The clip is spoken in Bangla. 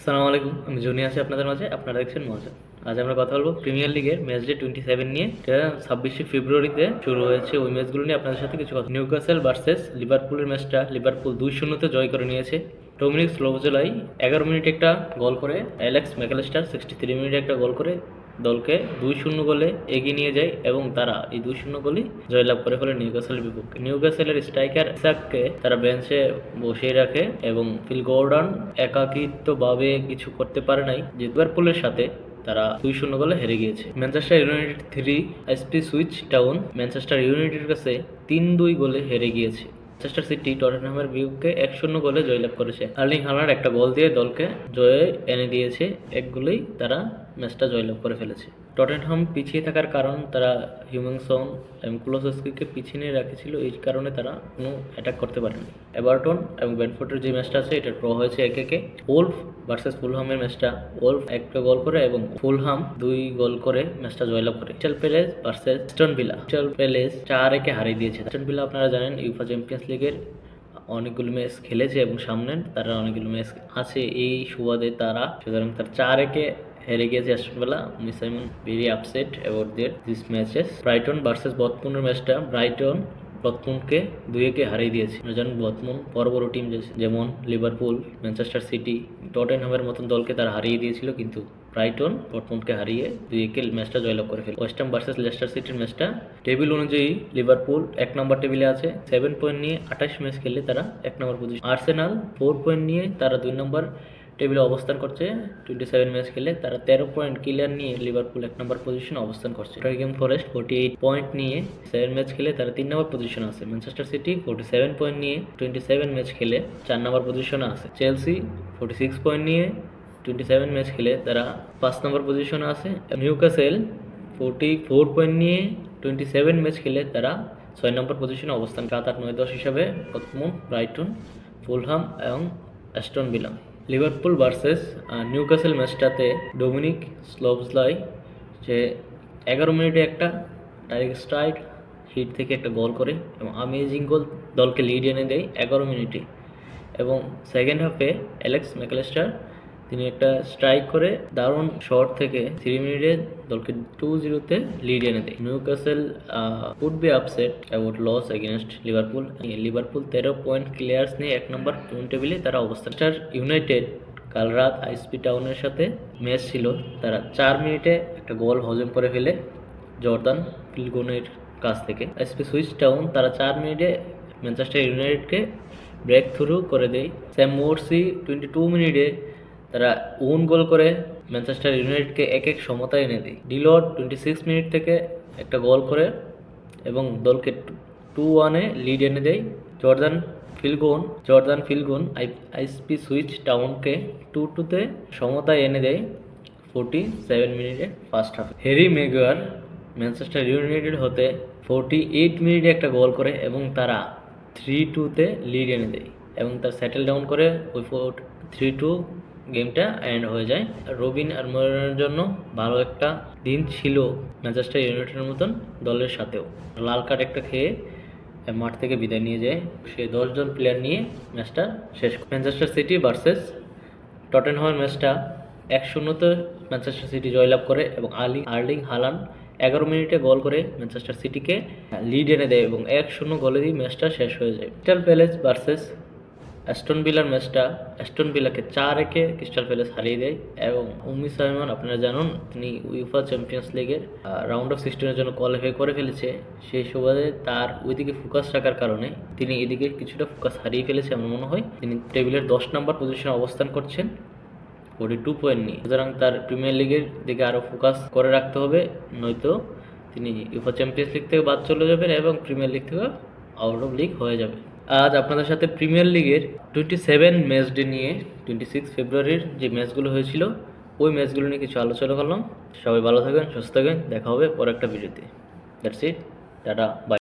আসসালামু আলাইকুম, আমি জনি আছি আপনাদের মাঝে। আপনারা দেখছেন মজা। আজ আমরা কথা বলবো প্রিমিয়ার লিগের ম্যাচ ডে 27 নিয়ে। এটা 26শে ফেব্রুয়ারিতে শুরু হয়েছে। ওই ম্যাচগুলো নিয়ে আপনাদের সাথে কিছু কথা। নিউক্যাসল ভার্সেস লিভারপুলের ম্যাচটা লিভারপুল 2-0 জয় করে নিয়েছে। ডোমিনিক স্লোবোজেলাই 11 মিনিটে একটা গোল করে, অ্যালেক্স ম্যাকঅ্যালিস্টার 63 মিনিটে একটা গোল করে দলকে 2-0 গোলে এগিয়ে নিয়ে যায় এবং তারা এই 2-0 গোলই জয়লাভ করে ফেলে নিউক্যাসলের বিপক্ষে। নিউক্যাসলের স্ট্রাইকার ইসাককে তারা বেঞ্চে বসিয়ে রাখে এবং ফিল গর্ডন একাকিত্বভাবে কিছু করতে পারে নাই। যে লিভারপুলের সাথে তারা 2-0 গোলে হেরে গিয়েছে। Manchester United 3 Ipswich town Manchester ইউনাইটেডের কাছে 3-2 গোলে হেরে গিয়েছে। ম্যানচেস্টার সিটি টটেনহামের বিপক্ষে 1-0 গোলে জয়লাভ করেছে। আর্লিং হালান্ড একটা গোল দিয়ে দলকে জয়ে এনে দিয়েছে। এক গোলেই তারা ম্যাচটা জয়লাভ করে ফেলেছে। টটেনহাম পিছিয়ে থাকার কারণ তারা হিউম্যানসন এবং কুলোসেস্কিকে পিছিয়ে নিয়ে রেখেছিল, এই কারণে তারা কোনো অ্যাটাক করতে পারেনি। এভারটন এবং ব্রেন্টফোর্ডের যে ম্যাচটা আছে এটা ড্র হয়েছে 1-1। ওলফ ভার্সেস ফুলহামের ম্যাচটা ওলফ একটা গোল করে এবং ফুলহাম 2 গোল করে ম্যাচটা জয়লাভ করে। Crystal palace versus Aston villa, crystal palace 4-1 হারিয়ে দিয়েছে। অ্যাস্টন ভিলা আপনারা জানেন ইউফা চ্যাম্পিয়ন্স লিগের অনেকগুলো ম্যাচ খেলেছে এবং সামনে তারা অনেকগুলো ম্যাচ আছে, এই সুবাদে তারা সুতরাং তার 4-1 হেরে গিয়েছে Aston villa. Simon very upset about this matches. Brighton versus বর্তমানের ম্যাচটা ব্রাইটন ডর্টমুন্ডকে 2-1 হারিয়ে দিয়েছে। জানেন ডর্টমুন্ড বড় বড় টিম যেমন লিভারপুল, ম্যানচেস্টার সিটি, টটেনহামের মতন দলকে তারা হারিয়ে দিয়েছিল, কিন্তু ব্রাইটন ডর্টমুন্ডকে হারিয়ে 2-1 ম্যাচটা জয়লাভ করে ফেলে। ওয়েস্ট হ্যাম ভার্সেস লেস্টার সিটির ম্যাচটা টেবিল অনুযায়ী লিভারপুল 1 নম্বর টেবিলে আছে, 7 পয়েন্ট নিয়ে 28 ম্যাচ খেললে তারা 1 নম্বর পজিশন। আর্সেনাল 4 পয়েন্ট নিয়ে তারা 2 নম্বর টেবিলে অবস্থান করছে। 27 ম্যাচ খেলে তারা 13 পয়েন্ট ক্লিয়ার নিয়ে লিভারপুল 1 নম্বর পজিশনে অবস্থান করছে। নটিংহ্যাম ফরেস্ট 48 পয়েন্ট নিয়ে 7 ম্যাচ খেলে তারা 3 নম্বর পজিশনে আছে। ম্যানচেস্টার সিটি 47 পয়েন্ট নিয়ে 27 ম্যাচ খেলে 4 নম্বর পজিশনে আছে। চেলসি 46 পয়েন্ট নিয়ে 27 ম্যাচ খেলে তারা 5 নম্বর পজিশনে আছে। নিউক্যাসল 44 পয়েন্ট নিয়ে 27 ম্যাচ খেলে তারা 6 নম্বর পজিশনে অবস্থান। 7, 8, 9, 10 হিসাবে ডর্টমুন্ড, ব্রাইটন, ফুলহাম এবং Aston Villa. Liverpool versus Newcastle ম্যাচটাতে ডোমিনিক স্লোবোজলাই যে 11 মিনিটে একটা ডাইরেক্ট স্ট্রাইক হিট থেকে একটা গোল করে এবং আমেজিং গোল, দলকে লিড এনে দেয় 11 মিনিটে। এবং সেকেন্ড হাফে অ্যালেক্স ম্যাকঅ্যালিস্টার তিনি একটা স্ট্রাইক করে দারুণ শট থেকে 3 মিনিটে দলকে 2-0 লিড এনে দেয়। Newcastle would be upset about loss against Liverpool. Liverpool 13 point ক্লিয়ার্স নিয়ে 1 নম্বর টেবিলে তারা অবস্থান। ইউনাইটেড কাল রাত আইএসপি টাউনের সাথে ম্যাচ ছিল, তারা 4 মিনিটে একটা গোল হজম করে ফেলে জর্দান ফিলগোনের কাছ থেকে। আইএসপি সুইচ টাউন তারা 4 মিনিটে ম্যানচেস্টার ইউনাইটেডকে ব্রেক থ্রু করে দেয়। স্যাম মোরসি 22 মিনিটে তারা ওন গোল করে ম্যানচেস্টার ইউনাইটেডকে 1-1 সমতা এনে দেয়। ডিলট 26 মিনিট থেকে একটা গোল করে এবং দলকে 2-1 লিড এনে দেয়। জর্দান ফিলগোন আইএসপি সুইচ টাউনকে 2-2 সমতায় এনে দেয় 47 মিনিটে ফার্স্ট হাফে। হ্যারি ম্যাগুয়ার ম্যানচেস্টার ইউনাইটেড হতে 48 মিনিটে একটা গোল করে এবং তারা 3-2 লিড এনে দেয় এবং তার সেটেল ডাউন করে ওই 3-2 গেমটা এন্ড হয়ে যায়। রবিন আলমিরানের জন্য ভালো একটা দিন ছিল ম্যানচেস্টার ইউনাইটেডের মতন দলের সাথেও। লাল কার্ড একটা খেয়ে মাঠ থেকে বিদায় নিয়ে যায়। সে 10 জন প্লেয়ার নিয়ে ম্যাচটা শেষ। ম্যানচেস্টার সিটি ভার্সেস টটেনহামের ম্যাচটা 1-0 ম্যানচেস্টার সিটি জয়লাভ করে এবং আর্লিং হালান্ড 11 মিনিটে গোল করে ম্যানচেস্টার সিটিকে লিড এনে দেয় এবং 1-0 গোলেই ম্যাচটা শেষ হয়ে যায়। ক্রিস্টাল প্যালেস ভার্সেস অ্যাস্টন ভিলার ম্যাচটা অ্যাস্টন ভিলাকে 4-1 ক্রিস্টাল প্যালেস হারিয়ে দেয় এবং সাইমন আপনারা জানেন তিনি উইফা চ্যাম্পিয়ন্স লিগের রাউন্ড অফ 16-এর জন্য কোয়ালিফাই করে ফেলেছে। সেই সুবাদে তার ওইদিকে ফোকাস রাখার কারণে তিনি এদিকে কিছুটা ফোকাস হারিয়ে ফেলেছে আমার মনে হয়। তিনি টেবিলের 10 নম্বর পজিশনে অবস্থান করছেন 42 পয়েন্ট নিয়ে। সুতরাং তার প্রিমিয়ার লিগের দিকে আরও ফোকাস করে রাখতে হবে, নয়তো তিনি ইউফা চ্যাম্পিয়ন্স লিগ থেকে বাদ চলে যাবেন এবং প্রিমিয়ার লিগ থেকে আউট অফ লিগ হয়ে যাবে। আজ আপনাদের সাথে প্রিমিয়ার লিগের 27 ম্যাচ ডে নিয়ে 26 ফেব্রুয়ারির যে ম্যাচগুলো হয়েছিল ওই ম্যাচগুলো নিয়ে কিছু আলোচনা করলাম। সবাই ভালো থাকবেন, সুস্থ থাকবেন, দেখা হবে পরে একটা ভিডিওতে। That's it, tata, by.